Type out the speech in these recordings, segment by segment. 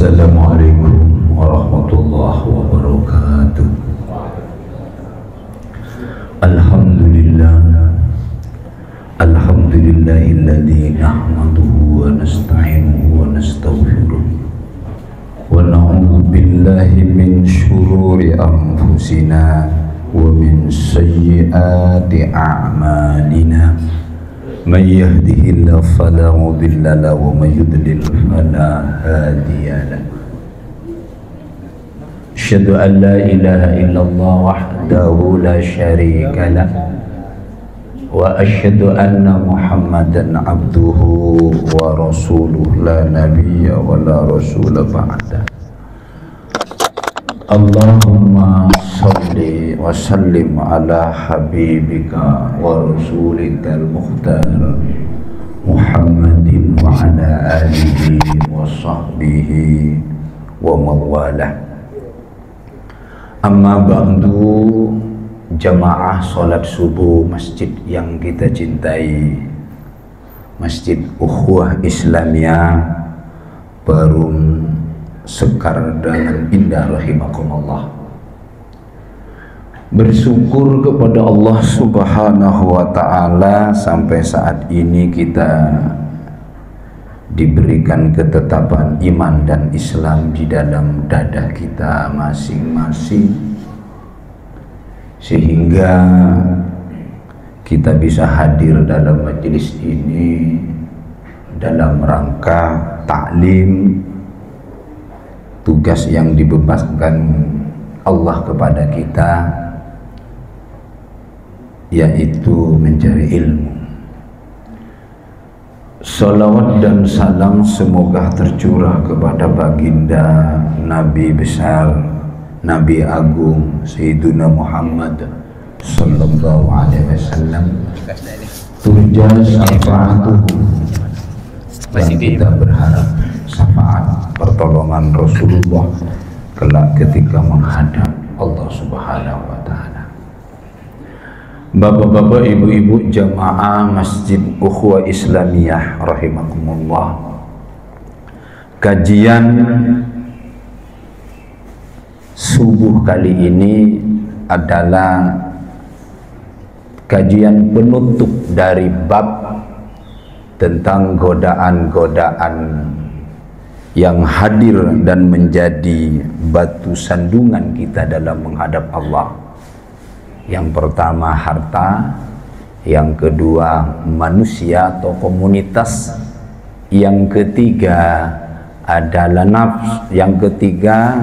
Assalamualaikum warahmatullahi wabarakatuh. Alhamdulillahilladzi nahmaduhu wa nasta'inuhu wa nastaghfiruh wa na'udzu billahi min syururi anfusina wa min sayyiati a'malina. Man yahdihillahu fala mudilla lahu wa man yudlil fala hadiya lahu. Asyhadu an la ilaha illallah wahdahu la syarika lah wa asyhadu anna Muhammadan abduhu wa rasuluh la nabiyya wa la rasula ba'da. Allahumma salli wa sallim ala habibika wa rasulikal mukhtar Muhammadin wa ala alihi wa sahbihi wa mawalah. Amma ba'du, jamaah salat subuh masjid yang kita cintai, Masjid Ukhuwah Islamiyah Perum Sekar dengan Indah rahimakumullah. Bersyukur kepada Allah Subhanahu wa ta'ala sampai saat ini kita diberikan ketetapan iman dan Islam di dalam dada kita masing-masing, sehingga kita bisa hadir dalam majelis ini dalam rangka taklim, tugas yang dibebankan Allah kepada kita, yaitu mencari ilmu. Salawat dan salam semoga tercurah kepada baginda Nabi besar, Nabi agung Sayyiduna Muhammad sallallahu alaihi wasallam, turja syafa'atuhu, dan kita berharap syafaat pertolongan Rasulullah kelak ketika menghadap Allah Subhanahu wa ta'ala. Bapak-bapak, ibu-ibu jamaah Masjid Ukhuwah Islamiyah rahimakumullah, kajian subuh kali ini adalah kajian penutup dari bab tentang godaan-godaan yang hadir dan menjadi batu sandungan kita dalam menghadap Allah. Yang pertama harta, yang kedua manusia atau komunitas, yang ketiga adalah nafs, yang ketiga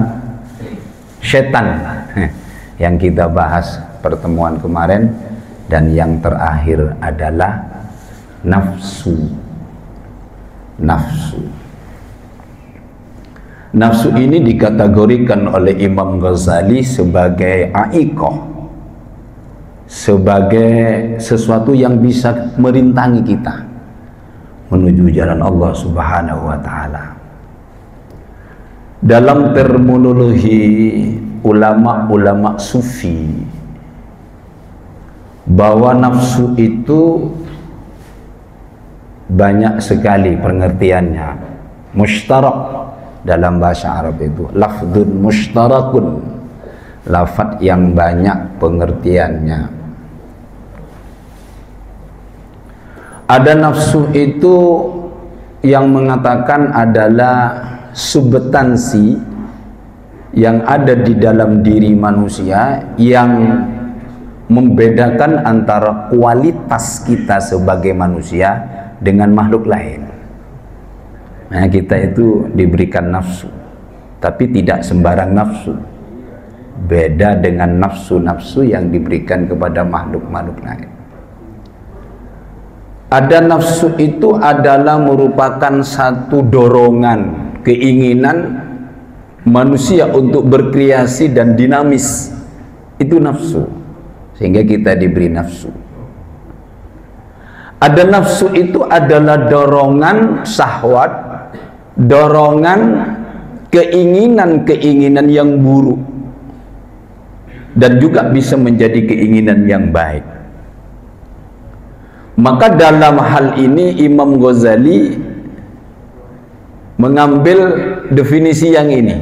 setan yang kita bahas pertemuan kemarin, dan yang terakhir adalah nafsu. Nafsu ini dikategorikan oleh Imam Ghazali sebagai aiqah, sebagai sesuatu yang bisa merintangi kita menuju jalan Allah Subhanahu wa ta'ala. Dalam terminologi ulama-ulama sufi, bahwa nafsu itu banyak sekali pengertiannya. Mushtarak dalam bahasa Arab itu lafdzun mushtarakun, lafadz yang banyak pengertiannya. Ada nafsu itu yang mengatakan adalah substansi yang ada di dalam diri manusia yang membedakan antara kualitas kita sebagai manusia dengan makhluk lain. Nah, kita itu diberikan nafsu, tapi tidak sembarang nafsu. Beda dengan nafsu-nafsu yang diberikan kepada makhluk-makhluk lain. Ada nafsu itu adalah merupakan satu dorongan, keinginan manusia untuk berkreasi dan dinamis. Itu nafsu, sehingga kita diberi nafsu. Ada nafsu itu adalah dorongan syahwat, dorongan keinginan-keinginan yang buruk, dan juga bisa menjadi keinginan yang baik. Maka dalam hal ini Imam Ghazali mengambil definisi yang ini,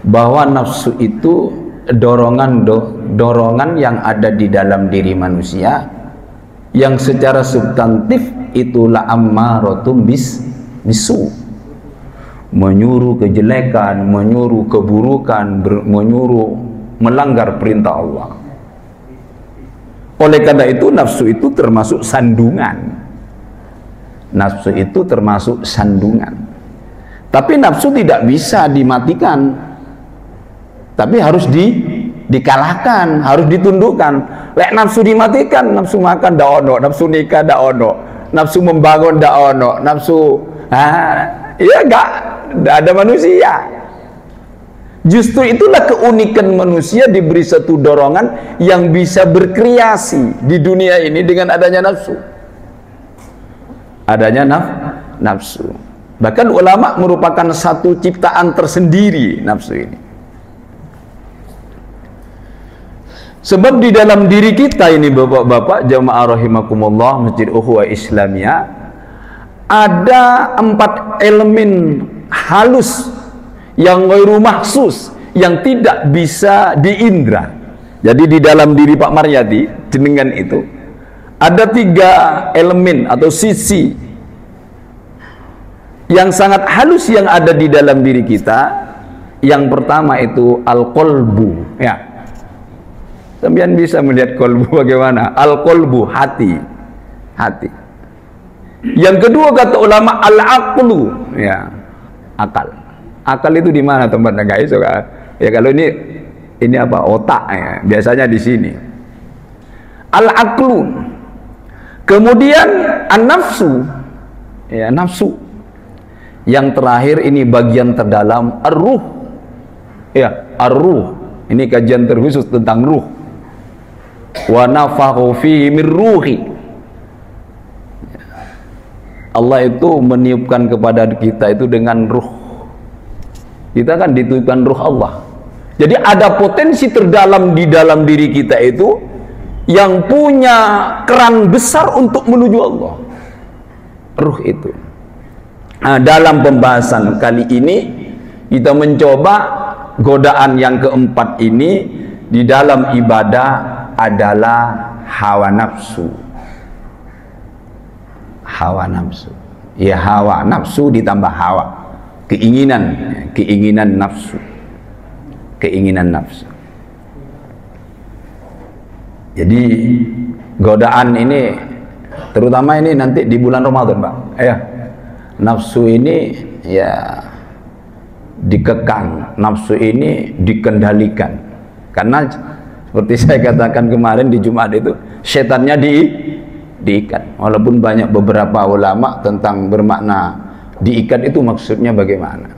bahwa nafsu itu dorongan yang ada di dalam diri manusia yang secara substantif itulah ammaratun bisu, menyuruh kejelekan, menyuruh keburukan, menyuruh melanggar perintah Allah. Oleh karena itu nafsu itu termasuk sandungan. Nafsu itu termasuk sandungan. Tapi nafsu tidak bisa dimatikan, tapi harus dikalahkan, harus ditundukkan. Lek nafsu dimatikan, nafsu makan dak ono, nafsu nikah dak ono, nafsu membangun dak ono, nafsu ya enggak ada manusia. Justru itulah keunikan manusia, diberi satu dorongan yang bisa berkreasi di dunia ini dengan adanya nafsu. Adanya nafsu. Bahkan ulama merupakan satu ciptaan tersendiri nafsu ini. Sebab di dalam diri kita ini, bapak-bapak jamaah rahimakumullah Masjid Ukhuwah Islamiyah, ada 4 elemen halus yang ghairu mahsus, yang tidak bisa diindra. Jadi di dalam diri Pak Maryadi jenengan itu ada 3 elemen atau sisi yang sangat halus yang ada di dalam diri kita. Yang pertama itu al-qalbu, ya. Sampeyan bisa melihat kolbu bagaimana? Al-qalbu, hati. Yang kedua kata ulama al-aqlu, ya, akal. Akal itu di mana tempatnya guys? Ya kalau ini apa? Otak ya. Biasanya di sini. Al-aqlu. Kemudian an-nafsu. Ya, nafsu. Yang terakhir ini bagian terdalam ar-ruh. Ya, ar-ruh. Ini kajian terkhusus tentang ruh. Wa nafakhu fihi min ruhi. Allah itu meniupkan kepada kita itu dengan ruh. Kita kan ditiupkan ruh Allah. Jadi ada potensi terdalam di dalam diri kita itu yang punya keran besar untuk menuju Allah. Ruh itu. Nah, dalam pembahasan kali ini kita mencoba godaan yang keempat ini di dalam ibadah adalah hawa nafsu. Hawa nafsu. Ya, hawa nafsu ditambah hawa. Keinginan nafsu. Keinginan nafsu. Jadi godaan ini terutama ini nanti di bulan Ramadan, Pak. Ya. Nafsu ini ya dikekang, nafsu ini dikendalikan. Karena seperti saya katakan kemarin di Jumat itu, setannya diikat. Walaupun banyak beberapa ulama tentang bermakna diikat itu maksudnya bagaimana.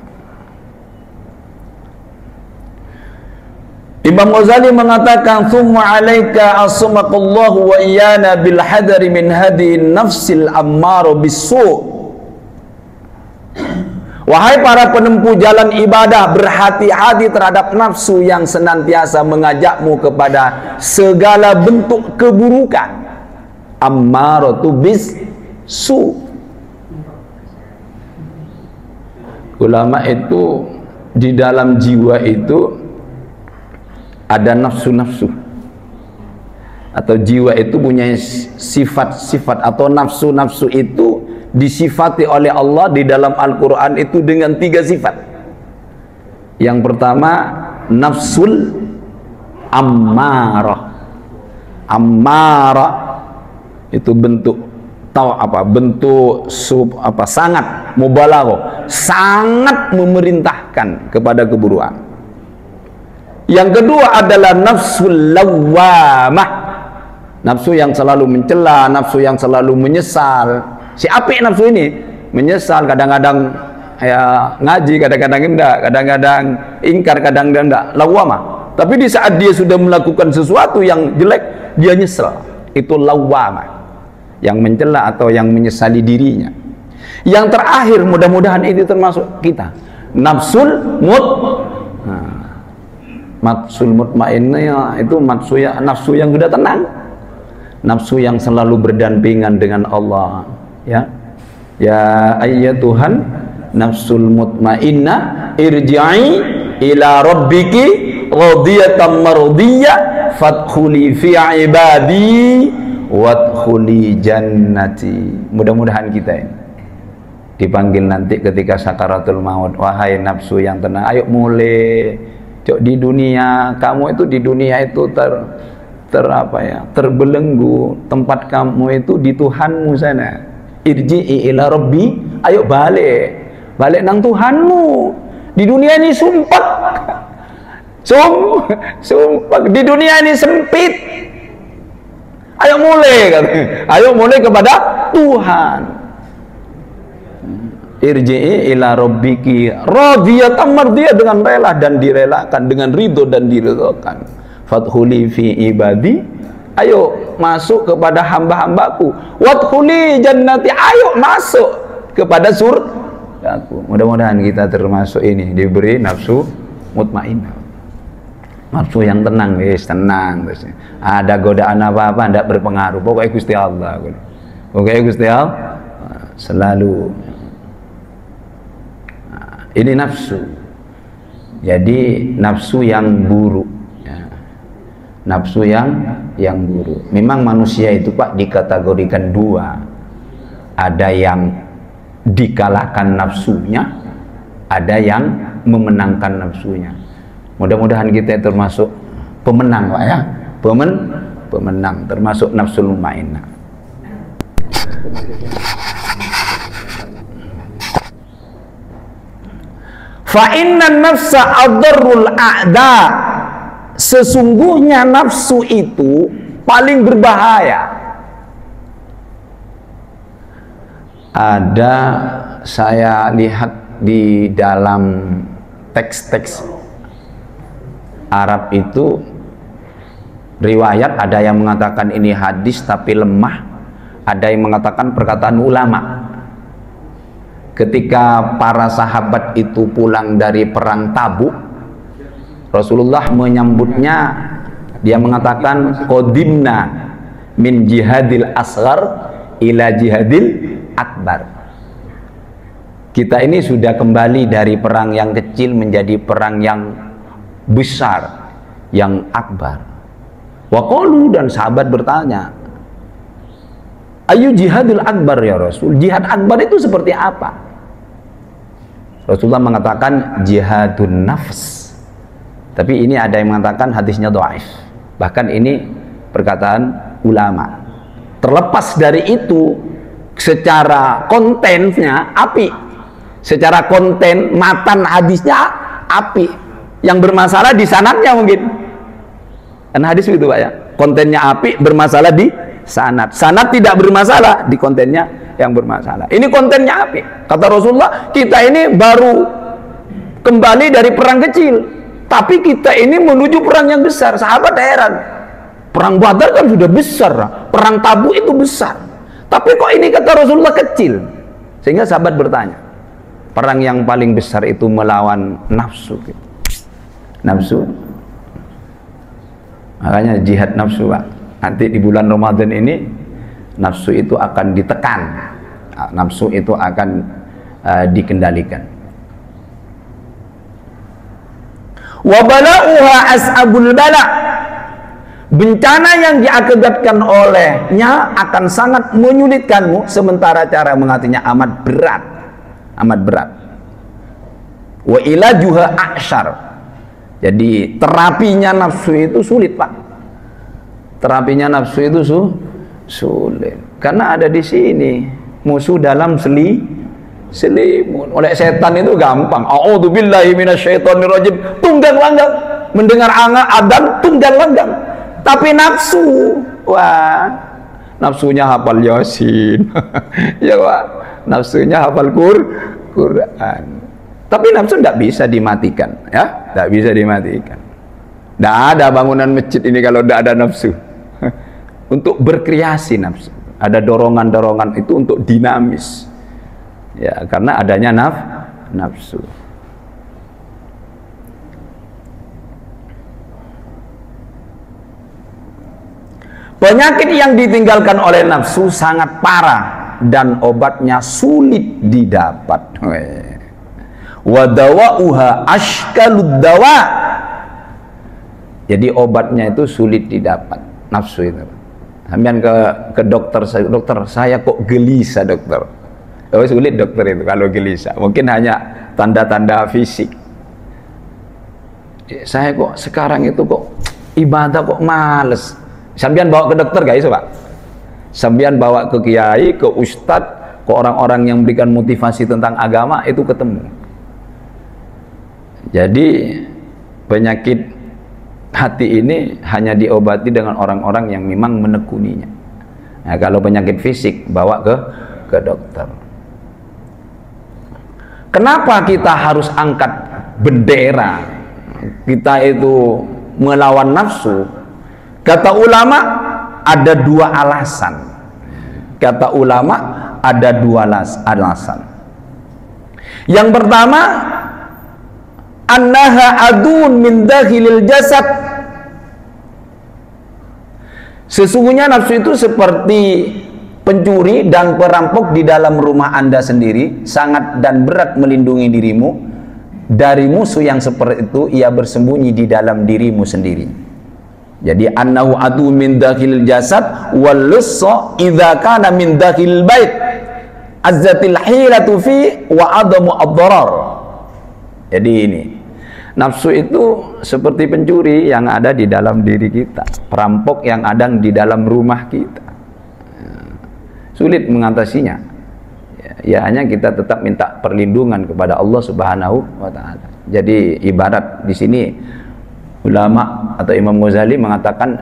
Imam Ghazali mengatakan thumma alaika asmaqallahu wa iyana bil hadari min hadiin nafsil ammaro bisu'. Wahai para penempuh jalan ibadah, berhati-hati terhadap nafsu yang senantiasa mengajakmu kepada segala bentuk keburukan. Ammaratu bisu'. Ulama itu di dalam jiwa itu ada nafsu-nafsu, atau jiwa itu punya sifat-sifat, atau nafsu-nafsu itu disifati oleh Allah di dalam Al-Quran itu dengan 3 sifat. Yang pertama nafsul ammarah. Ammarah itu bentuk sangat mubalaghah, sangat memerintahkan kepada keburukan. Yang kedua adalah nafsul lawwamah, nafsu yang selalu mencela, nafsu yang selalu menyesal. Si apik nafsu ini menyesal, kadang-kadang ya ngaji, kadang-kadang enggak, kadang-kadang ingkar, kadang-kadang enggak, lawwamah. Tapi di saat dia sudah melakukan sesuatu yang jelek, dia nyesal. Itu lawwamah, yang mencela atau yang menyesali dirinya. Yang terakhir, mudah-mudahan itu termasuk kita, nafsul nafsul mutmainnah, itu nafsu yang sudah tenang, nafsu yang selalu berdampingan dengan Allah. Ya ayyatuhan nafsul mutmainnah irji'i ila rabbiki radiyatan mardiyah fadkhuli fi ibadi wadkhuli jannati. Mudah-mudahan kita ini dipanggil nanti ketika sakaratul maut, wahai nafsu yang tenang, ayo mulai. Cok, di dunia kamu itu, di dunia itu terbelenggu, tempat kamu itu di Tuhanmu sana. Irji'i ila rabbi, ayo balik nang Tuhanmu. Di dunia ini sumpah di dunia ini sempit. Ayo mulai kepada Tuhan. Irji'i ila rabbiki radiyatan mardiyah, dengan rela dan direlakan, dengan ridho dan diridhokan. Fadkhuli fi ibadi, ayo masuk kepada hamba-hambaku. Wadkhuli jannati, ayo masuk kepada surgaku. Mudah-mudahan kita termasuk ini, diberi nafsu mutmainnah, nafsu yang tenang, tenang. Ada godaan apa-apa tidak berpengaruh, pokoknya Gusti Allah, selalu. Ini nafsu. Jadi nafsu yang buruk, ya. Nafsu yang buruk. Memang manusia itu Pak dikategorikan dua. Ada yang dikalahkan nafsunya, ada yang memenangkan nafsunya. Mudah-mudahan kita termasuk pemenang Pak ya. Pemenang, termasuk nafsul mutmainnah. Fa innan nafsa adarrul a'da, sesungguhnya nafsu itu paling berbahaya. Ada, saya lihat di dalam teks-teks Arab itu riwayat, ada yang mengatakan ini hadis tapi lemah, ada yang mengatakan perkataan ulama. Ketika para sahabat itu pulang dari perang Tabuk, Rasulullah menyambutnya, dia mengatakan qadimna min jihadil asghar ila jihadil akbar. Kita ini sudah kembali dari perang yang kecil menjadi perang yang besar, yang akbar. Wa qalu, dan sahabat bertanya, ayu jihadil akbar ya Rasul, jihad akbar itu seperti apa? Rasulullah mengatakan jihadun nafs. Tapi ini ada yang mengatakan hadisnya dhaif. Bahkan ini perkataan ulama. Terlepas dari itu, secara kontennya api, secara konten matan hadisnya api. Yang bermasalah di sanadnya mungkin. Kan hadis itu Pak ya. Kontennya api, bermasalah di sanad. Sanad tidak bermasalah, di kontennya yang bermasalah. Ini kontennya api. Kata Rasulullah, kita ini baru kembali dari perang kecil, tapi kita ini menuju perang yang besar. Sahabat heran, perang Badar kan sudah besar, perang Tabuk itu besar, tapi kok ini kata Rasulullah kecil? Sehingga sahabat bertanya, perang yang paling besar itu melawan nafsu. Nafsu. Makanya jihad nafsu Pak. Nanti di bulan Ramadan ini nafsu itu akan ditekan, nafsu itu akan dikendalikan. Wa bala'uha as'abul bala', bencana yang diakibatkan olehnya akan sangat menyulitkanmu, sementara cara mengatasinya amat berat, amat berat. Wa ilajuha a'syar, jadi terapinya nafsu itu sulit Pak. Terapinya nafsu itu sulit, karena ada di sini musuh dalam selimut. Oleh setan itu gampang. A'udzubillahi minasyaitonirrajim, tunggang langgang. Mendengar adzan tunggang langgang. Tapi nafsu, wah, nafsunya hafal Yasin. Ya Pak, nafsunya hafal Quran. Tapi nafsu tidak bisa dimatikan, ya, tidak bisa dimatikan. Tidak ada bangunan masjid ini kalau tidak ada nafsu. Untuk berkreasi nafsu, ada dorongan-dorongan itu untuk dinamis, ya, karena adanya nafsu. Penyakit yang ditinggalkan oleh nafsu sangat parah dan obatnya sulit didapat. wa dawa'uha ashkalud dawa. Jadi obatnya itu sulit didapat, nafsu itu. Sampean ke dokter saya kok gelisah dokter. Oh, sulit dokter itu kalau gelisah. Mungkin hanya tanda-tanda fisik. Saya kok sekarang itu kok ibadah kok males. Sampean bawa ke dokter guys, Pak. Sampean bawa ke kiai, ke ustadz, ke orang-orang yang memberikan motivasi tentang agama, itu ketemu. Jadi penyakit hati ini hanya diobati dengan orang-orang yang memang menekuninya. Nah, kalau penyakit fisik bawa ke dokter. Kenapa kita harus angkat bendera kita itu melawan nafsu? Kata ulama ada dua alasan. Kata ulama ada dua alasan. Yang pertama, annaha adun min dakhilil jasad. Sesungguhnya nafsu itu seperti pencuri dan perampok di dalam rumah Anda sendiri, sangat dan berat melindungi dirimu dari musuh yang seperti itu. Ia bersembunyi di dalam dirimu sendiri. Jadi annahu adu min dakhilil jasad wal lussa idza kana min dakhilil bait azzatil hilatu fi wa adamu ad-darar. Jadi ini nafsu itu seperti pencuri yang ada di dalam diri kita, perampok yang ada di dalam rumah kita. Sulit mengatasinya. Ya hanya kita tetap minta perlindungan kepada Allah Subhanahu wa taala. Jadi ibarat di sini ulama atau Imam Ghazali mengatakan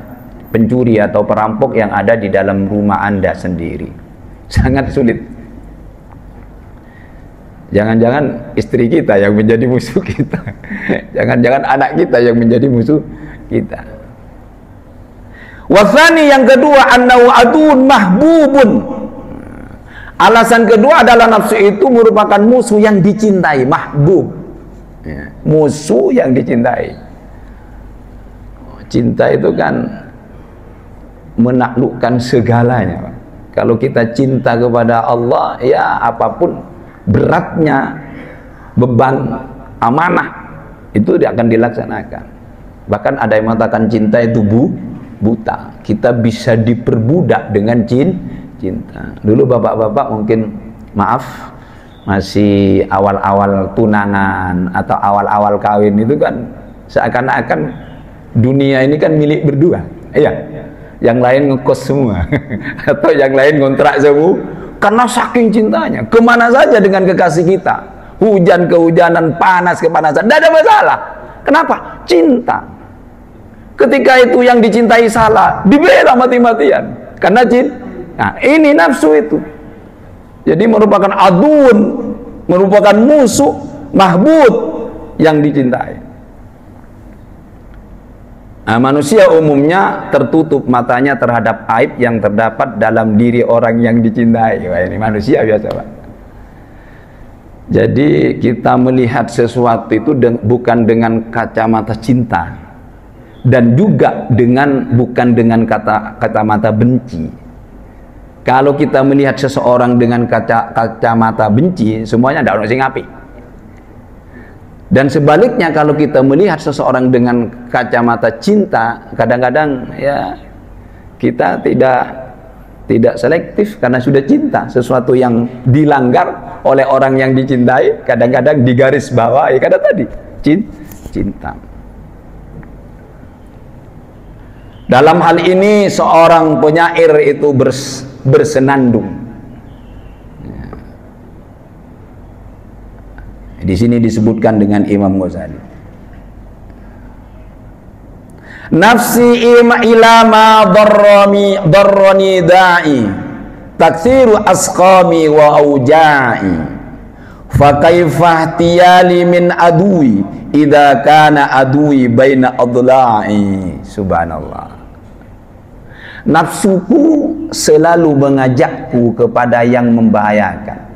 pencuri atau perampok yang ada di dalam rumah Anda sendiri. Sangat sulit. Jangan-jangan istri kita yang menjadi musuh kita. Jangan-jangan anak kita yang menjadi musuh kita. Wasani yang kedua, annahu adun mahbubun. Alasan kedua adalah nafsu itu merupakan musuh yang dicintai, mahbub. Musuh yang dicintai. Cinta itu kan menaklukkan segalanya. Kalau kita cinta kepada Allah, ya apapun beratnya beban amanah itu akan dilaksanakan. Bahkan ada yang mengatakan cinta itu buta. Kita bisa diperbudak dengan cinta. Dulu bapak-bapak mungkin maaf masih awal-awal tunangan atau awal-awal kawin itu kan seakan-akan dunia ini kan milik berdua. Iya. Yang lain ngekos semua atau yang lain ngontrak semua. Karena saking cintanya, kemana saja dengan kekasih kita, hujan kehujanan, panas kepanasan, tidak ada masalah. Kenapa? Cinta. Ketika itu yang dicintai salah, dibela mati-matian karena cinta. Nah, ini nafsu itu. Jadi merupakan adun, merupakan musuh mahbub yang dicintai. Nah, manusia umumnya tertutup matanya terhadap aib yang terdapat dalam diri orang yang dicintai. Wah, ini manusia biasa, Pak. Jadi kita melihat sesuatu itu bukan dengan kacamata cinta dan juga bukan dengan kacamata benci. Kalau kita melihat seseorang dengan kacamata benci, semuanya tidak ono sing apik. Dan sebaliknya kalau kita melihat seseorang dengan kacamata cinta, kadang-kadang ya kita tidak selektif karena sudah cinta. Sesuatu yang dilanggar oleh orang yang dicintai kadang-kadang digaris bawahi kata tadi cinta. Dalam hal ini seorang penyair itu bersenandung. Di sini disebutkan dengan Imam Ghazali. Nafsi ila ma darrani da'i taksiru asqami wa auja'i fa kaifa ihtiyali min adui idza kana adui baina adla'i. Subhanallah. Nafsuku selalu mengajakku kepada yang membahayakan.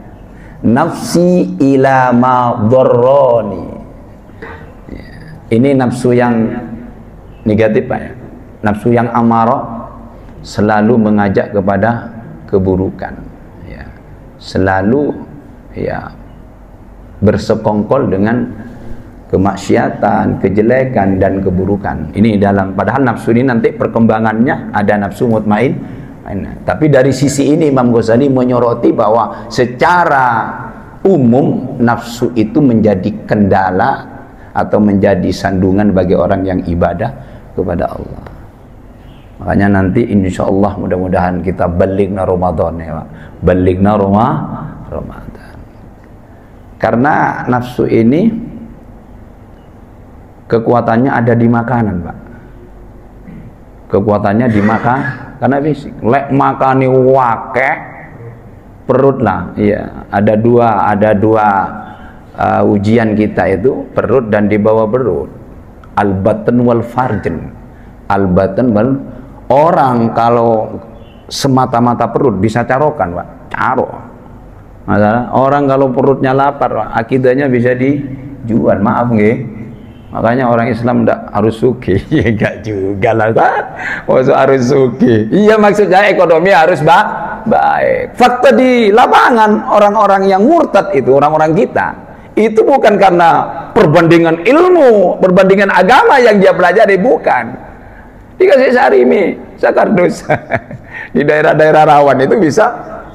Nafsi ila ma dharrani. Ini nafsu yang negatif, Pak ya. Nafsu yang amarah selalu mengajak kepada keburukan ya. Selalu ya bersekongkol dengan kemaksiatan, kejelekan dan keburukan. Ini dalam, padahal nafsu ini nanti perkembangannya ada nafsu mutmain. Tapi dari sisi ini Imam Ghazali menyoroti bahwa secara umum nafsu itu menjadi kendala atau menjadi sandungan bagi orang yang ibadah kepada Allah. Makanya nanti insya Allah mudah-mudahan kita balighna Ramadan ya Pak. Balighna Ramadan. Karena nafsu ini kekuatannya ada di makanan Pak. Kekuatannya di makan, karena fisik. Lek makani wake perut lah. Iya, ada dua ujian kita itu, perut dan di bawah perut. Al-batn wal farjen. Al-batn wal, orang kalau semata-mata perut bisa carokan Pak, caro. Masalah orang kalau perutnya lapar Pak, akidahnya bisa dijual. Maaf nggih. Makanya orang Islam tidak harus suki. Ya enggak juga lah Pak. Maksud harus suki. Iya, maksudnya ekonomi harus baik. Fakta di lapangan orang-orang yang murtad itu, orang-orang kita, itu bukan karena perbandingan ilmu, perbandingan agama yang dia pelajari, bukan. Dikasih sarimi, sakardus. Di daerah-daerah rawan itu bisa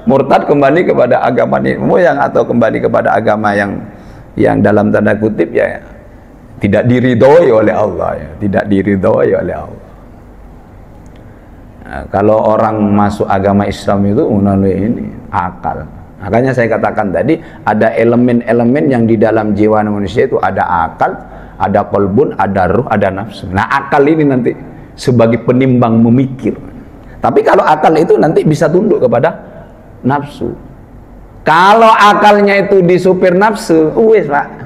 murtad kembali kepada agama moyang atau kembali kepada agama yang dalam tanda kutip ya tidak diridhoi oleh Allah ya, tidak diridhoi oleh Allah. Nah, kalau orang masuk agama Islam itu melalui ini akal. Makanya saya katakan tadi ada elemen-elemen yang di dalam jiwa manusia itu ada akal, ada kolbun, ada ruh, ada nafsu. Nah akal ini nanti sebagai penimbang memikir. Tapi kalau akal itu nanti bisa tunduk kepada nafsu. Kalau akalnya itu disupir nafsu, wis Pak.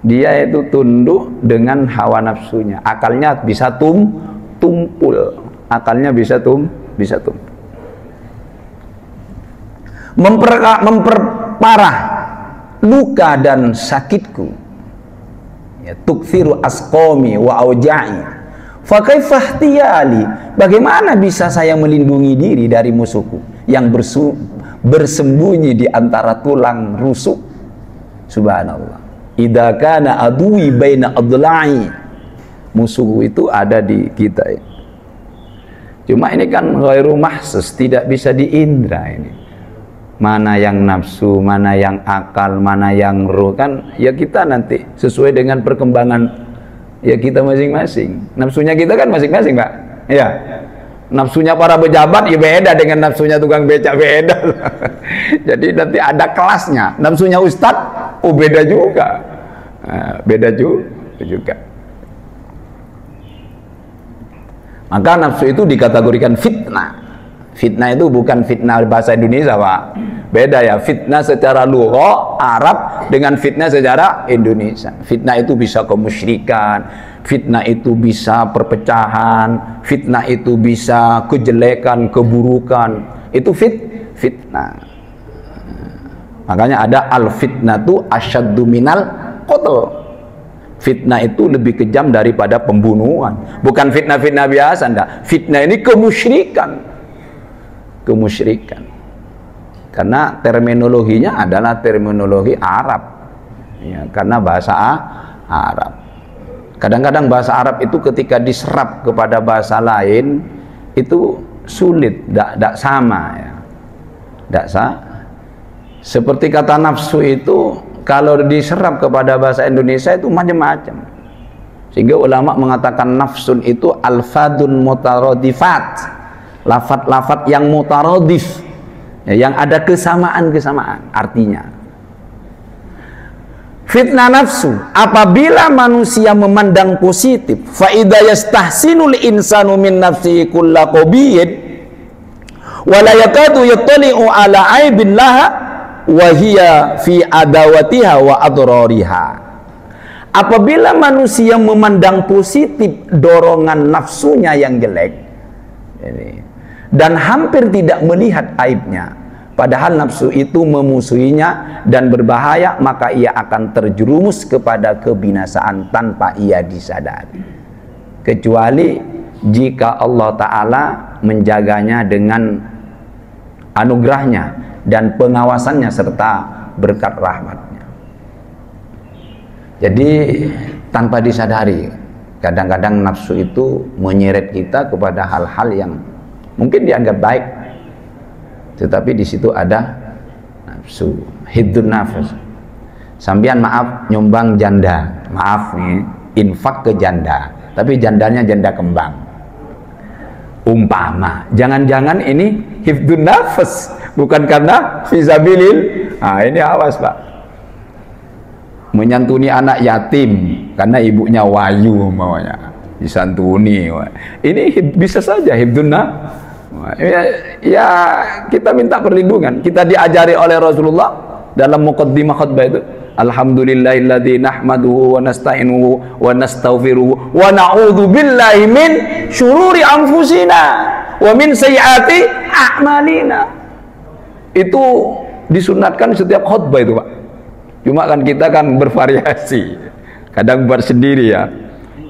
Dia itu tunduk dengan hawa nafsunya. Akalnya bisa tumpul. Akalnya bisa tumpul. Memperparah luka dan sakitku. Ya, tukthiru asqami wa auja'i. Fa kaifa ihtiyali? Bagaimana bisa saya melindungi diri dari musuhku yang bersembunyi di antara tulang rusuk? Subhanallah. Idza kana adui baina adla'i, musuh itu ada di kita ya. Cuma ini kan ghairu mahsus, tidak bisa diindra ini. Mana yang nafsu, mana yang akal, mana yang ruh, kan ya kita nanti sesuai dengan perkembangan ya kita masing-masing. Nafsunya kita kan masing-masing Pak. Ya. Nafsunya para pejabat ya beda dengan nafsunya tukang becak, beda. Jadi nanti ada kelasnya. Nafsunya ustadz beda juga. Nah, beda juga. Maka nafsu itu dikategorikan fitnah. Fitnah itu bukan fitnah bahasa Indonesia Pak. Beda ya, fitnah secara lughah Arab dengan fitnah secara Indonesia. Fitnah itu bisa kemusyrikan, fitnah itu bisa perpecahan, fitnah itu bisa kejelekan, keburukan. Itu fitnah. Makanya ada al-fitnatu asyaddu minal qatl. Fitnah itu lebih kejam daripada pembunuhan. Bukan fitnah-fitnah biasa, enggak. Fitnah ini kemusyrikan. Karena terminologinya adalah terminologi Arab. Ya, karena bahasa Arab. Kadang-kadang bahasa Arab itu ketika diserap kepada bahasa lain itu sulit, tidak sama ya. Tidak sama. Seperti kata nafsu itu kalau diserap kepada bahasa Indonesia itu macam-macam. Sehingga ulama mengatakan nafsun itu alfadun mutaradifat. Lafat-lafat yang mutaradif, ya, yang ada kesamaan-kesamaan artinya. Fitnah nafsu, apabila manusia memandang positif, fa idza yastahsinul insanu min nafsihi kulla qabiyin wa la yakadu yattali'u ala aibin laha wa hiya fi adawatiha wa adrariha. Apabila manusia memandang positif dorongan nafsunya yang jelek dan hampir tidak melihat aibnya, padahal nafsu itu memusuhinya dan berbahaya, maka ia akan terjerumus kepada kebinasaan tanpa ia disadari, kecuali jika Allah Ta'ala menjaganya dengan anugerahnya dan pengawasannya serta berkat rahmatnya. Jadi tanpa disadari, kadang-kadang nafsu itu menyeret kita kepada hal-hal yang mungkin dianggap baik, tetapi di situ ada nafsu, hibdun nafs. Sambian maaf nyumbang janda, maaf nih, infak ke janda, tapi jandanya janda kembang. Umpama, jangan-jangan ini hibdun nafs, bukan karena fisabilil. Nah, ini awas Pak. Menyantuni anak yatim karena ibunya wayu maunya disantuni. Ini bisa saja hibdun nafs. Ya kita minta perlindungan. Kita diajari oleh Rasulullah dalam muqaddimah khutbah itu, alhamdulillahilladzi nahmaduhu wa nasta'inuhu wa nastaghfiruhu wa na'udzu billahi min syururi anfusina wa min sayyiati a'malina. Itu disunatkan setiap khutbah itu Pak. Cuma kan kita kan bervariasi, kadang buat sendiri ya.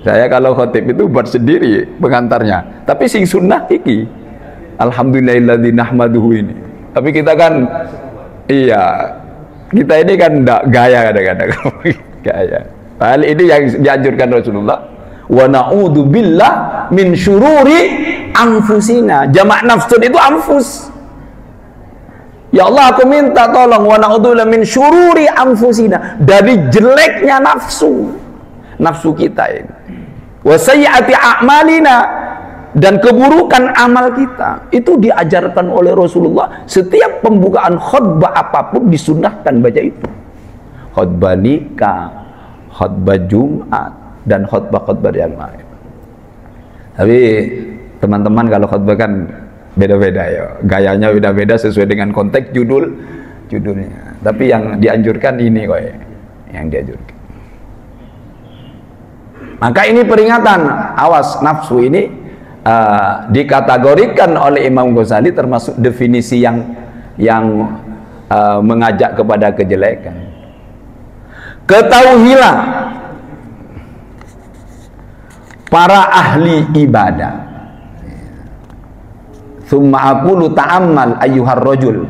Saya kalau khotib itu buat sendiri pengantarnya, tapi sing sunnah iki alhamdulillahilladzi nahmaduhu ini. Tapi kita kan iya, kita ini kan enggak gaya kadang-kadang. Gaya. Hal ini yang dianjurkan Rasulullah, wa na'udzu billah min syururi anfusina. Jamak nafsun itu anfus. Ya Allah, aku minta tolong, wa na'udzubillah min syururi anfusina, dari jeleknya nafsu kita ini, wa sayyiati a'malina, dan keburukan amal kita. Itu diajarkan oleh Rasulullah. Setiap pembukaan khutbah apapun disunahkan baca itu. Khutbah nikah, khutbah Jumat, dan khutbah-khutbah yang lain. Tapi teman-teman kalau khutbah kan beda-beda ya, gayanya beda-beda sesuai dengan konteks judulnya. Tapi yang dianjurkan ini kok, yang dianjurkan. Maka ini peringatan, awas nafsu ini dikategorikan oleh Imam Ghazali termasuk definisi yang mengajak kepada kejelekan. Ketahuilah para ahli ibadah. Thumma aqulu ta'ammal ayyuhar rajul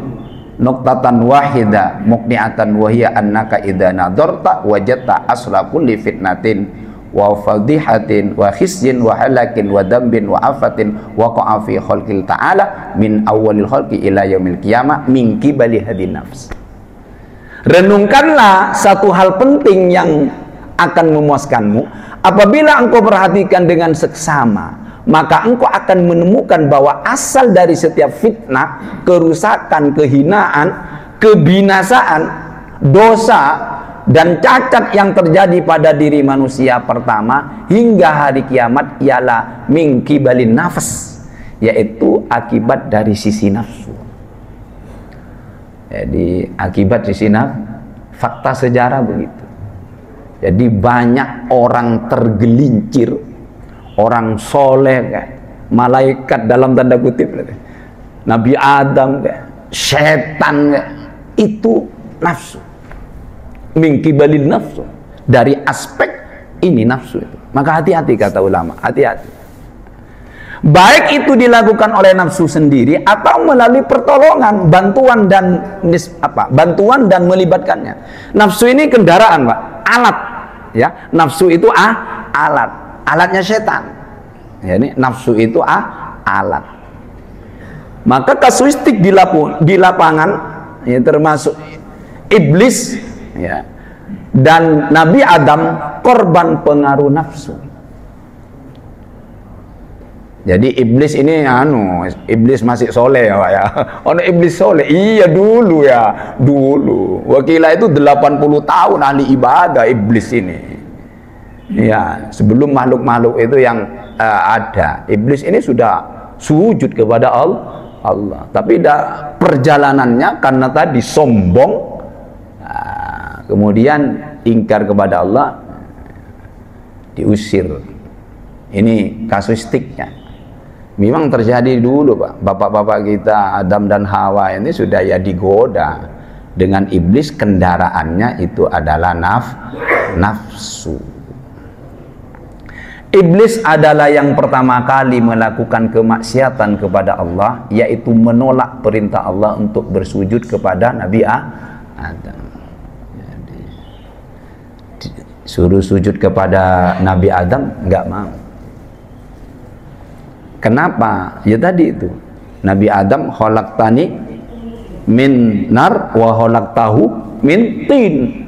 nuqtatan wahida muqni'atan wa hiya annaka idza nadarta wajadta asla kulli fitnatin wa fadihatin wa khisyin wa halakin wa dambin wa afatin waqa'a fi khalqil ta'ala min awwalil khalqi ila yaumil qiyamah min qibali hadin nafs. Renungkanlah satu hal penting yang akan memuaskanmu. Apabila engkau perhatikan dengan seksama, maka engkau akan menemukan bahwa asal dari setiap fitnah, kerusakan, kehinaan, kebinasaan, dosa, dan cacat yang terjadi pada diri manusia pertama hingga hari kiamat ialah min qibalin nafs, yaitu akibat dari sisi nafsu. Jadi akibat sisi nafsu, fakta sejarah begitu. Jadi banyak orang tergelincir, orang soleh, malaikat dalam tanda kutip, Nabi Adam, setan, itu nafsu. Min qibalin nafsu, dari aspek ini nafsu itu. Maka hati-hati kata ulama, hati-hati. Baik itu dilakukan oleh nafsu sendiri atau melalui pertolongan, bantuan dan melibatkannya. Nafsu ini kendaraan, Pak, alat. Ya, nafsu itu alatnya setan. Ya, ini nafsu itu alat. Maka kasuistik di lapangan, ya, termasuk iblis, ya, dan Nabi Adam korban pengaruh nafsu. Jadi iblis ini iblis masih soleh ya Pak ya. Ono iblis soleh. Iya dulu ya, dulu. Wakilah itu 80 tahun ahli ibadah iblis ini. Ya, sebelum makhluk-makhluk itu yang ada. Iblis ini sudah sujud kepada Allah. Tapi perjalanannya karena tadi sombong, kemudian ingkar kepada Allah, diusir. Ini kasuistiknya. Memang terjadi dulu Pak, bapak-bapak kita Adam dan Hawa ini sudah ya digoda dengan iblis, kendaraannya itu adalah nafsu. Iblis adalah yang pertama kali melakukan kemaksiatan kepada Allah, yaitu menolak perintah Allah untuk bersujud kepada Nabi Adam. Suruh sujud kepada Nabi Adam, nggak mau. Kenapa? Ya tadi itu, Nabi Adam khalaqtani min nar wa khalaqtahu min tin.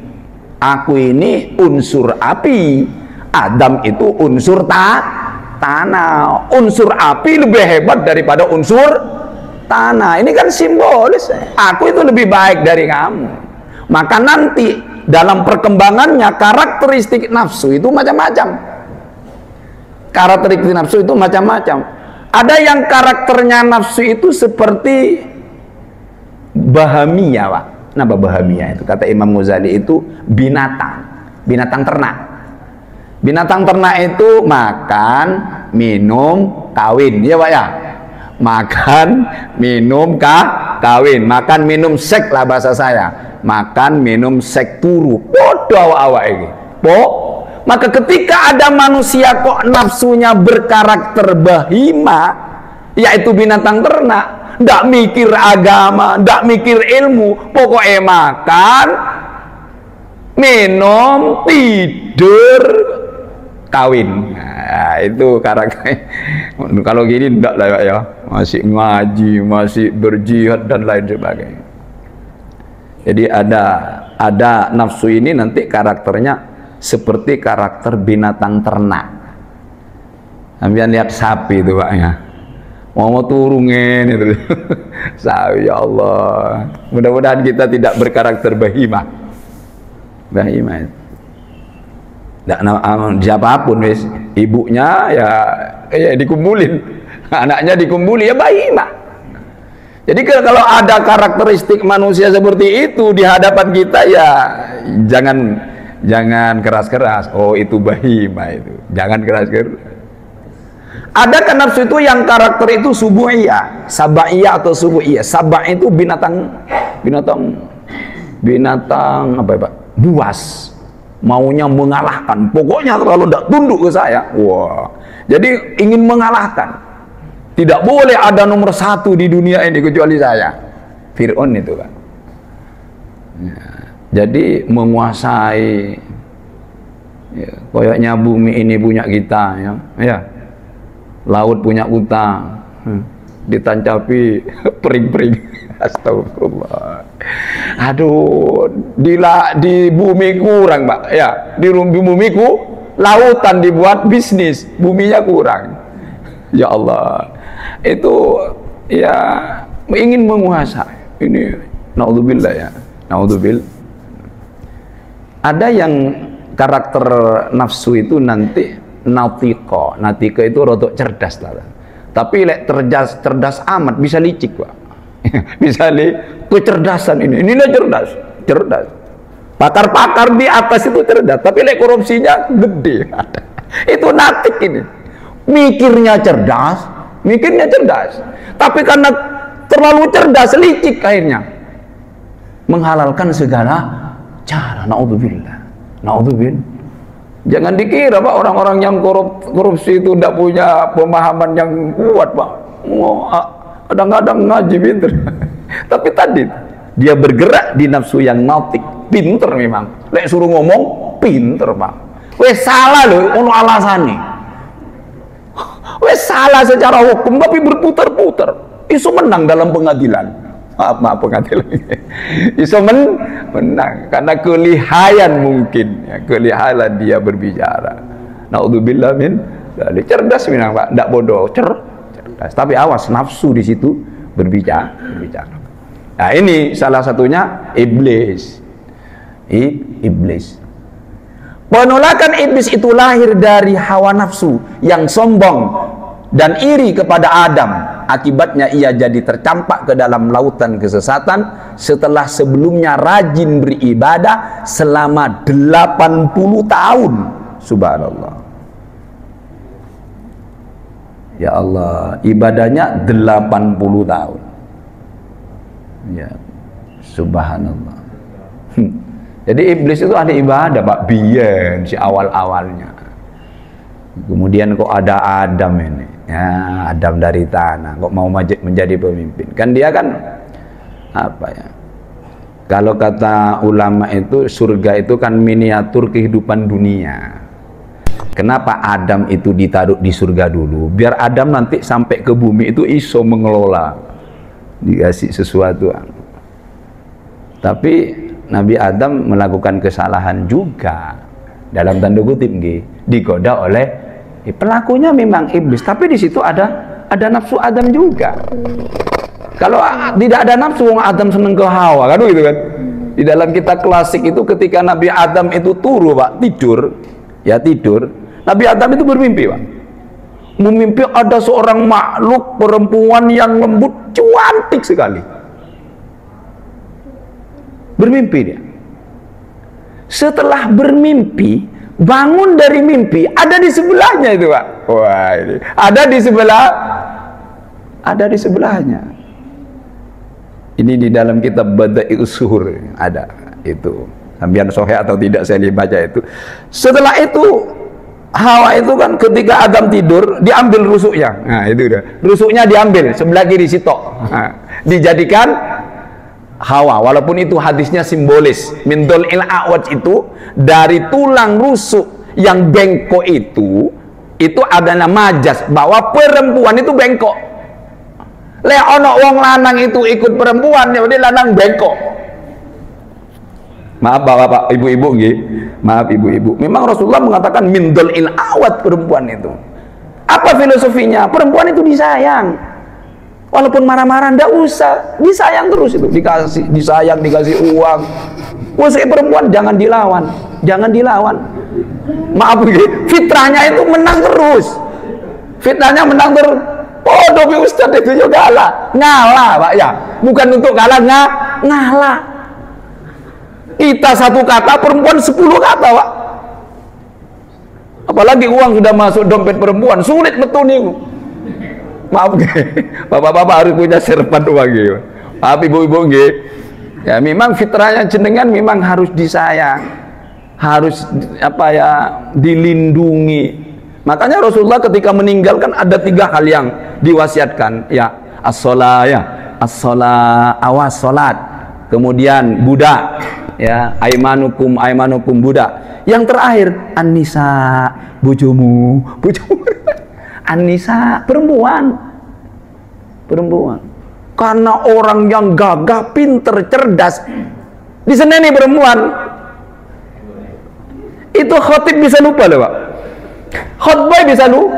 Aku ini unsur api, Adam itu unsur tanah. Unsur api lebih hebat daripada unsur tanah. Ini kan simbolis, aku itu lebih baik dari kamu. Maka nanti dalam perkembangannya karakteristik nafsu itu macam-macam. Karakteristik nafsu itu macam-macam. Ada yang karakternya nafsu itu seperti bahamiyah, Pak. Kenapa bahamiyah itu? Kata Imam Ghazali itu binatang ternak. Binatang ternak itu makan, minum, kawin, ya Pak ya. Makan, minum, kawin, makan, minum, seks lah bahasa saya. Makan, minum, seks turu. Bodoh awak ini. Maka ketika ada manusia kok nafsunya berkarakter bahima, yaitu binatang ternak, ndak mikir agama, ndak mikir ilmu, pokoknya makan, minum, tidur, kawin. Nah, itu karakter. Kalau gini ndak lah ya, masih ngaji, masih berjihad dan lain sebagainya. Jadi ada nafsu ini nanti karakternya seperti karakter binatang ternak. Sampeyan lihat sapi itu Pak ya, mau turungin itu sapi, ya Allah. Mudah-mudahan kita tidak berkarakter bahimah. Bahimah itu siapapun wis, ibunya ya dikumpulin, anaknya dikumpuli, ya bahimah. Jadi kalau ada karakteristik manusia seperti itu di hadapan kita, ya jangan keras-keras. Oh, itu bahima itu. Jangan keras-keras. Ada kan nafsu itu yang karakter itu subu'iyah, saba'iyah atau subu'iyah. Saba' itu binatang apa ya Pak? Buas. Maunya mengalahkan. Pokoknya kalau tidak tunduk ke saya, wah. Jadi ingin mengalahkan. Tidak boleh ada nomor satu di dunia ini kecuali saya. Fir'aun itu kan. Ya. Jadi menguasai, ya, koyoknya bumi ini punya kita, ya, laut punya kita, ditancapi pering-pering, astagfirullah. Aduh, di bumi kurang Pak, ya, di bumiku lautan dibuat bisnis, buminya kurang, ya Allah, itu ya ingin menguasai, ini naudzubillah ya, naudzubillah. Ada yang karakter nafsu itu nanti natiko itu rodok cerdas lah. Tapi cerdas amat bisa licik Pak. Bisa kecerdasan inilah cerdas. Pakar-pakar di atas itu cerdas, tapi korupsinya gede. Itu natik ini. Mikirnya cerdas. Tapi karena terlalu cerdas, licik akhirnya. Menghalalkan segala cara. Naudzubillah. Jangan dikira Pak orang-orang yang korupsi itu tidak punya pemahaman yang kuat Pak. Kadang-kadang ngaji pinter. Tapi tadi dia bergerak di nafsu yang nautik, pinter memang. Lek suruh ngomong pinter Pak. Wes salah loh, ono alasane. Wes salah secara hukum tapi berputar-putar. Isu menang dalam pengadilan. Maaf pengadilan. Iso menang karena kelihayan mungkin, ya, kelihayan dia berbicara. Naudzubillah min dzalik. Cerdas memang Pak, tidak bodoh, cerdas. Tapi awas nafsu di situ berbicara. Nah, ini salah satunya iblis. Iblis. Penolakan iblis itu lahir dari hawa nafsu yang sombong dan iri kepada Adam. Akibatnya ia jadi tercampak ke dalam lautan kesesatan setelah sebelumnya rajin beribadah selama 80 tahun. Subhanallah. Ya Allah, ibadahnya 80 tahun. Ya, subhanallah. Jadi iblis itu ada ibadah Pak, biyen si awal-awalnya. Kemudian kok ada Adam ini. Ya, Adam dari tanah kok mau menjadi pemimpin. Kan dia kan apa ya? Kalau kata ulama itu surga itu kan miniatur kehidupan dunia. Kenapa Adam itu ditaruh di surga dulu? Biar Adam nanti sampai ke bumi itu iso mengelola, dikasih sesuatu. Tapi Nabi Adam melakukan kesalahan juga, dalam tanda kutip, digoda oleh pelakunya memang iblis. Tapi di situ ada nafsu Adam juga. Kalau tidak ada nafsu, Adam seneng ke Hawa, kan gitu kan? Di dalam kitab klasik itu ketika Nabi Adam itu turu, Pak, tidur, Nabi Adam itu bermimpi, Pak. Memimpi ada seorang makhluk perempuan yang lembut, cantik sekali. Bermimpi dia. Setelah bermimpi, bangun dari mimpi, ada di sebelahnya itu, Pak. Wah, ini ada di sebelahnya. Ini di dalam kitab Bada'i'us Suhur ada itu. Sambian sahih atau tidak saya baca itu. Setelah itu Hawa itu kan ketika Adam tidur diambil rusuknya. Nah, itu udah. Rusuknya diambil sebelah kiri sitok. Nah, dijadikan Hawa, walaupun itu hadisnya simbolis. Mindol il a'waj itu dari tulang rusuk yang bengkok itu adalah majas bahwa perempuan itu bengkok. Le ono wong lanang itu ikut perempuan, jadi lanang bengkok. Maaf bapak, ibu-ibu nggih. Maaf ibu-ibu. Memang Rasulullah mengatakan mindol il awat perempuan itu. Apa filosofinya? Perempuan itu disayang. Walaupun marah-marah ndak usah, disayang terus itu, disayang, dikasih uang. Wes perempuan jangan dilawan, jangan dilawan. Maaf nggih, fitrahnya itu menang terus. Fitrahnya menang terus. Oh, Dobi Ustadz itu juga ngalah, Pak ya. Bukan untuk kalah, ngalah. Kita satu kata, perempuan 10 kata, Pak. Apalagi uang sudah masuk dompet perempuan, sulit betul nih. Maaf, bapak-bapak harus punya serpan uang gitu. Maaf ibu-ibu, ya memang fitrahnya jenengan memang harus disayang, harus dilindungi. Makanya Rasulullah ketika meninggalkan ada 3 hal yang diwasiatkan, ya as-sholat, awas sholat, kemudian budak, ya aimanukum budak, yang terakhir an-nisa, bojomu an-nisa, perempuan, karena orang yang gagah, pinter, cerdas diseneni perempuan itu khotib bisa lupa loh, Pak. Khotbah bisa lu.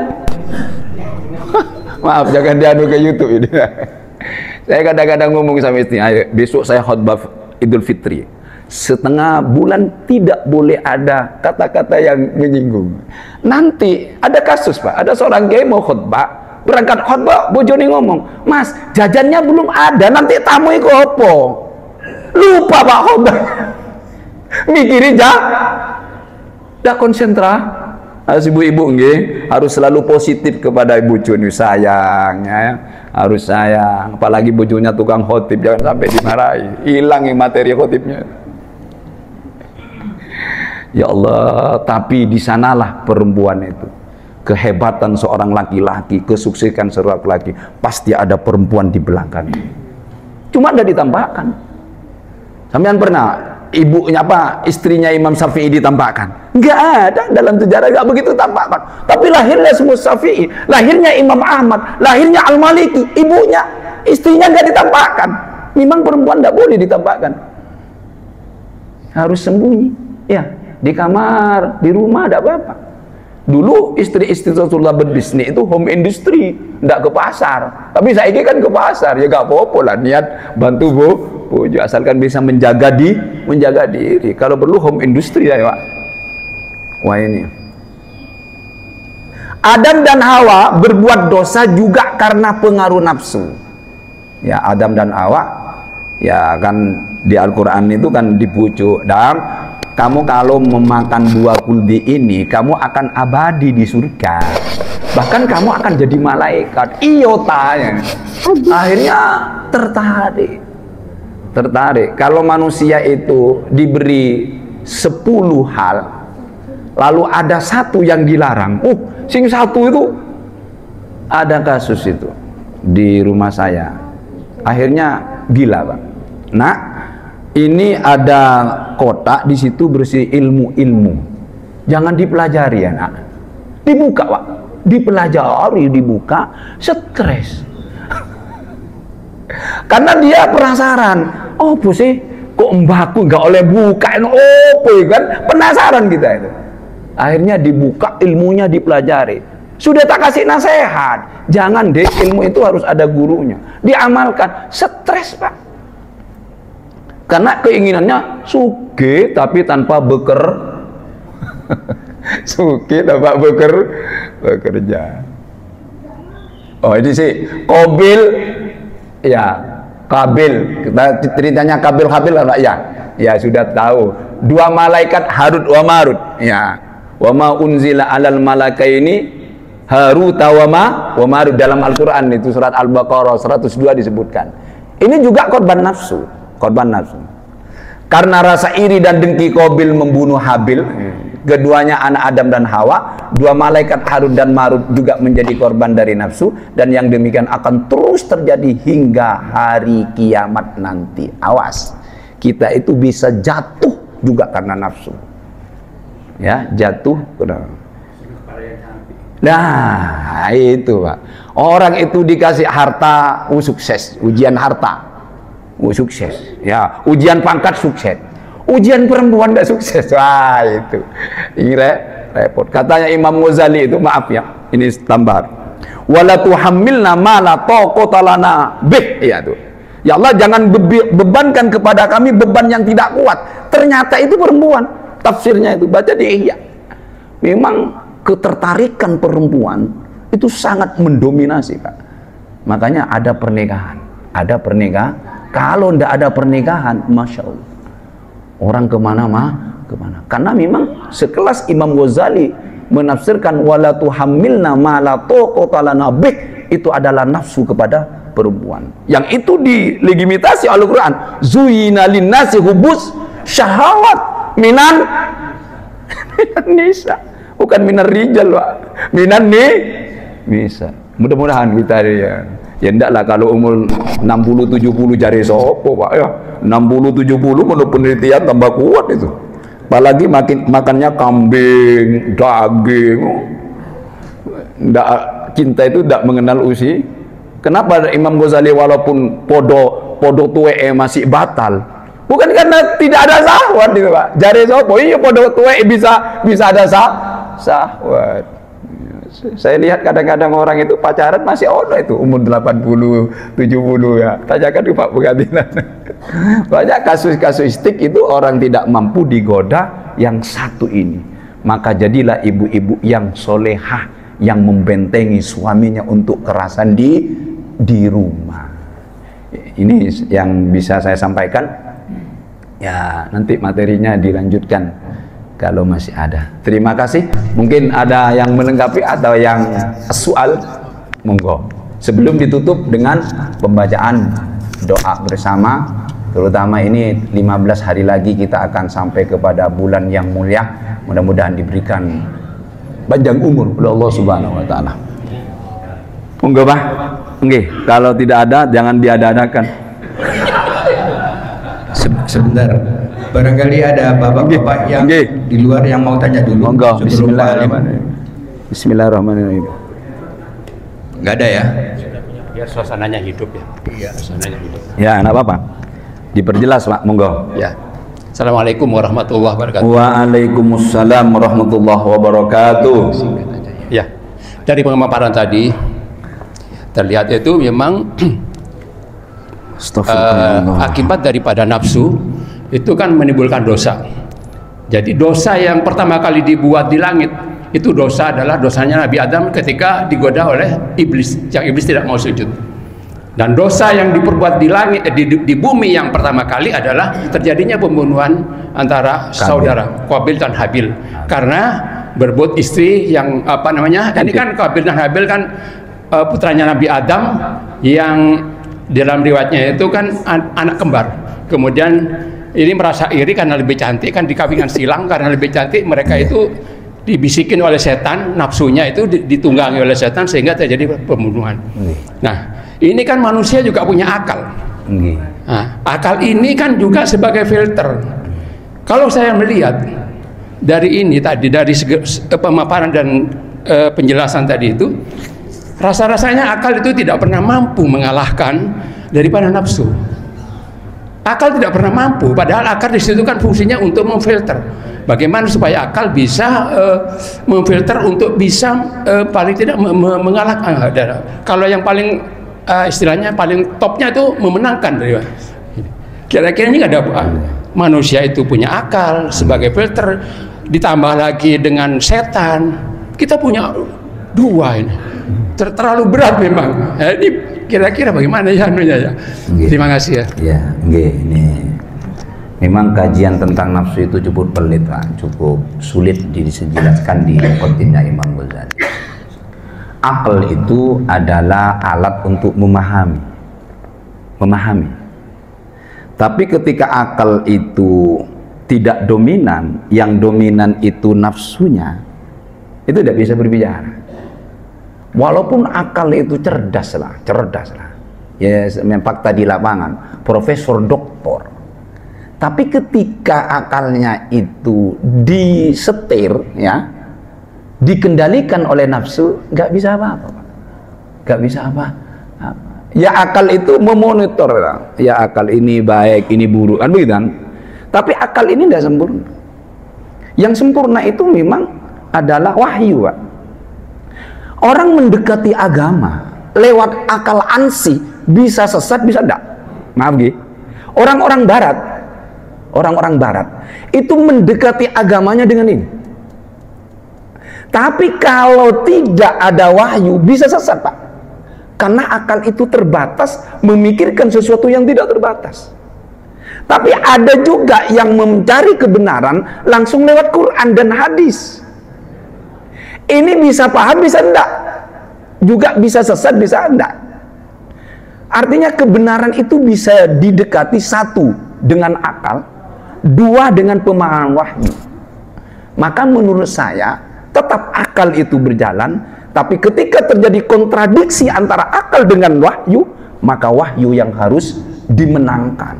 Maaf, jangan diadu ke YouTube ini. Saya kadang-kadang ngomong sama istri, ayo besok saya khotbah Idul Fitri. Setengah bulan tidak boleh ada kata-kata yang menyinggung. Nanti ada kasus, Pak. Ada seorang kiai mau khotbah, berangkat khotbah, bojone ngomong, "Mas, jajannya belum ada, nanti tamu iku opo?" Lupa, Pak, khotbah. Mikirin dak konsentrasi. Harus ibu-ibu harus selalu positif kepada ibu bojone, sayang ya, harus sayang. Apalagi bojonya tukang khotib, jangan sampai dimarahi, hilang materi khotibnya. Ya Allah, tapi di sanalah perempuan itu. Kehebatan seorang laki-laki, kesuksesan seorang laki-laki, pasti ada perempuan di belakang. Cuma ada ditampakkan. Sampean pernah ibunya istrinya Imam Syafi'i ditampakkan? Enggak ada, dalam sejarah enggak begitu tampakkan. Tapi lahirnya semua Syafi'i, lahirnya Imam Ahmad, lahirnya Al-Maliki, ibunya, istrinya enggak ditampakkan. Memang perempuan enggak boleh ditampakkan, harus sembunyi, ya, di kamar, di rumah, enggak apa-apa. Dulu istri-istri Rasulullah berbisnis itu home industry, enggak ke pasar. Tapi saya kan ke pasar, ya enggak apa-apa lah, niat bantu bojo, asalkan bisa menjaga diri. Kalau perlu home industry ya, Pak. Wah, ini Adam dan Hawa berbuat dosa juga karena pengaruh nafsu. Ya, Adam dan Hawa ya kan di Al-Qur'an itu kan dipucuk, "Adam, kamu kalau memakan buah kuldi ini, kamu akan abadi di surga. Bahkan kamu akan jadi malaikat." Iotanya akhirnya tertarik. Kalau manusia itu diberi 10 hal, lalu ada 1 yang dilarang, sing 1 itu, ada kasus itu di rumah saya. Akhirnya gila, Pak. Nak, Ini ada kotak, di situ berisi ilmu-ilmu. Jangan dipelajari ya nak. Dibuka Pak. Dipelajari, dibuka, stres. Karena dia penasaran. Oh sih, kok mbakku nggak oleh bukain opo kan? Penasaran kita itu. Akhirnya dibuka, ilmunya dipelajari. Sudah tak kasih nasihat. Jangan deh, ilmu itu harus ada gurunya. Diamalkan. Stres Pak. Karena keinginannya suge tapi tanpa suge tanpa bekerja. Oh ini sih Qabil ya, Qabil. Kita ceritanya Qabil Habil lah ya. Ya sudah tahu. Dua malaikat Harut wa Marut. Ya. Wa ma unzila alal malakaini Harut wa Marut dalam Al-Qur'an, itu surat Al-Baqarah 102 disebutkan. Ini juga korban nafsu. Karena rasa iri dan dengki Qabil membunuh Habil, keduanya anak Adam dan Hawa. Dua malaikat Harut dan Marut juga menjadi korban dari nafsu, dan yang demikian akan terus terjadi hingga hari kiamat nanti. Awas, kita itu bisa jatuh juga karena nafsu. Ya, jatuh. Nah, itu Pak. Orang itu dikasih harta, sukses, ujian harta. Sukses, ya, ujian pangkat sukses, ujian perempuan tidak sukses, wah itu, ini repot. Katanya Imam Ghazali itu, maaf ya, ini tambahan, wala tuhammilna ma la taqata lana bih, ya tuh, ya Allah jangan bebankan kepada kami beban yang tidak kuat. Ternyata itu perempuan, tafsirnya itu baca di Ihya. Memang ketertarikan perempuan itu sangat mendominasi Pak. Makanya ada pernikahan. Kalau tidak ada pernikahan, Masya Allah, orang kemana. Karena memang sekelas Imam Ghazali menafsirkan wala tuhammilna ma la taqata lana bih, itu adalah nafsu kepada perempuan. Yang itu dilegitimasi oleh Al-Quran. Zuyina linnasi hubus syahawat minan nisa, bukan minar rijal Pak, minan nisa. Mudah-mudahan kita ya ndaklah kalau umur 60-70 jari sopo Pak ya. 60-70 menurut penelitian tambah kuat itu. Apalagi makannya kambing, daging. Ndak, cinta itu tidak mengenal usia. Kenapa Imam Ghazali walaupun podo tuwe masih batal? Bukan karena tidak ada syahwat itu Pak. Jari sopo iya podo tuwe bisa ada syahwat. Saya lihat kadang-kadang orang itu pacaran masih ono itu umur 80, 70 ya. Tanyakan ke Pak Pengadilan. Banyak kasus kasusistik itu orang tidak mampu digoda yang satu ini. Maka jadilah ibu-ibu yang solehah, yang membentengi suaminya untuk kerasan di rumah. Ini yang bisa saya sampaikan. Ya, nanti materinya dilanjutkan kalau masih ada. Terima kasih. Mungkin ada yang melengkapi atau yang soal, monggo. Sebelum ditutup dengan pembacaan doa bersama, terutama ini 15 hari lagi kita akan sampai kepada bulan yang mulia. Mudah-mudahan diberikan panjang umur oleh Allah Subhanahu wa taala. Monggo Pak. Nggih, kalau tidak ada jangan diada-adakan. Sebentar. Barangkali ada bapak-bapak yang di luar yang mau tanya dulu. Monggo. Bismillahirrahmanirrahim. Enggak ada ya? Biar suasananya hidup ya. Iya, suasananya hidup. Ya, enggak apa-apa. Diperjelas Pak, monggo. Ya. Assalamualaikum warahmatullahi wabarakatuh. Waalaikumsalam warahmatullahi wabarakatuh. Ya. Dari pemaparan tadi terlihat itu memang akibat daripada nafsu itu kan menimbulkan dosa. Jadi dosa yang pertama kali dibuat di langit itu dosa adalah dosanya Nabi Adam ketika digoda oleh iblis, yang iblis tidak mau sujud. Dan dosa yang diperbuat di langit di bumi yang pertama kali adalah terjadinya pembunuhan antara saudara Qabil dan Habil karena berebut istri yang apa namanya? Ini kan Qabil dan Habil kan putranya Nabi Adam yang dalam riwayatnya itu kan anak kembar. Kemudian ini merasa iri karena lebih cantik, kan dikawinkan silang karena lebih cantik, mereka itu dibisikin oleh setan, nafsunya itu ditunggangi oleh setan sehingga terjadi pembunuhan. Nah, ini kan manusia juga punya akal. Nah, akal ini kan juga sebagai filter. Kalau saya melihat dari ini tadi, dari pemaparan dan penjelasan tadi itu, rasa-rasanya akal itu tidak pernah mampu mengalahkan daripada nafsu. Akal tidak pernah mampu, padahal akal di situ kan fungsinya untuk memfilter. Bagaimana supaya akal bisa memfilter untuk bisa paling tidak mengalahkan. Kalau yang paling istilahnya paling topnya itu memenangkan dari kira-kira ini ada manusia itu punya akal sebagai filter, ditambah lagi dengan setan, kita punya dua ini. Terlalu berat memang. Ini kira-kira bagaimana ya anunya ya. Terima kasih ya. Ya, ini memang kajian tentang nafsu itu cukup pelit, Pak. Cukup sulit dijelaskan di muqaddimah Imam Ghazali. Akal itu adalah alat untuk memahami. Tapi ketika akal itu tidak dominan, yang dominan itu nafsunya, itu tidak bisa berbicara. Walaupun akal itu cerdas lah. Ya, fakta di lapangan, profesor doktor. Tapi ketika akalnya itu disetir, ya, dikendalikan oleh nafsu, nggak bisa apa-apa, nggak bisa apa-apa. Ya akal itu memonitor, ya akal ini baik, ini buruk, kan begitu kan? Tapi akal ini tidak sempurna. Yang sempurna itu memang adalah wahyu, Pak. Orang mendekati agama lewat akal ansih bisa sesat, bisa enggak. Maaf, Gi. Orang-orang barat itu mendekati agamanya dengan ini. Tapi kalau tidak ada wahyu bisa sesat, Pak. Karena akal itu terbatas memikirkan sesuatu yang tidak terbatas. Tapi ada juga yang mencari kebenaran langsung lewat Quran dan hadis. Ini bisa paham, bisa enggak. Juga bisa sesat, bisa enggak. Artinya kebenaran itu bisa didekati, satu dengan akal, dua dengan pemahaman wahyu. Maka menurut saya tetap akal itu berjalan, tapi ketika terjadi kontradiksi antara akal dengan wahyu, maka wahyu yang harus dimenangkan.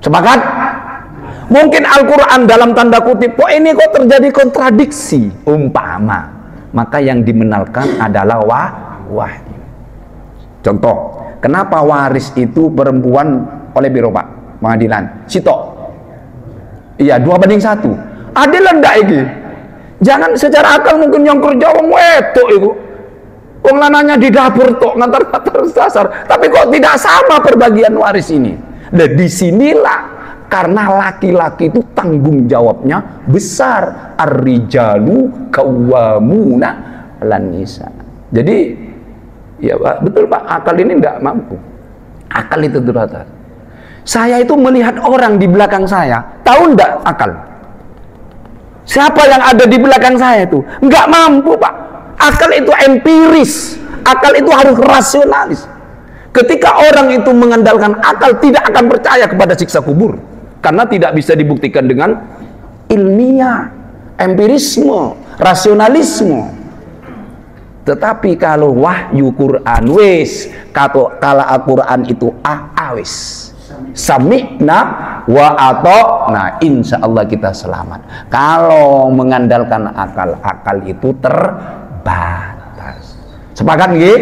Sepakat? Mungkin Al-Quran dalam tanda kutip, kok ini kok terjadi kontradiksi, umpama, maka yang dimenangkan adalah wahyu. Contoh, kenapa waris itu perempuan oleh biro Pak pengadilan sitok? Iya, 2:1. Adil enggak ini? Jangan secara akal mungkin yang kerja wong wedok itu. Wong lanangnya di dapur tok ngantar-ngantar dasar. Tapi kok tidak sama perbagian waris ini? Nah, disinilah karena laki-laki itu tanggung jawabnya besar. Ar-rijalu qawwamuna 'alan nisa. Jadi ya Pak, betul Pak, akal ini enggak mampu. Akal itu terbatas. Saya itu melihat orang di belakang saya, tahu enggak akal? Siapa yang ada di belakang saya itu? Enggak mampu, Pak. Akal itu empiris. Akal itu harus rasionalis. Ketika orang itu mengandalkan akal, tidak akan percaya kepada siksa kubur. Karena tidak bisa dibuktikan dengan ilmiah, empirisme, rasionalisme. Tetapi kalau wahyu Quran, wis, kala Al-Quran itu awis. Sami'na wa ata'na, insya Allah kita selamat. Kalau mengandalkan akal itu terbatas. Sepakat nggih?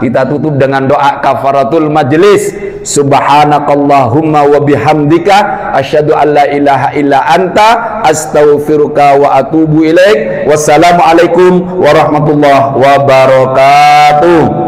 Kita tutup dengan doa kafaratul majlis. Subhanakallahumma wa bihamdika asyhadu an la ilaha illa anta astaghfiruka wa atubu ilaik. Wassalamualaikum warahmatullahi wabarakatuh.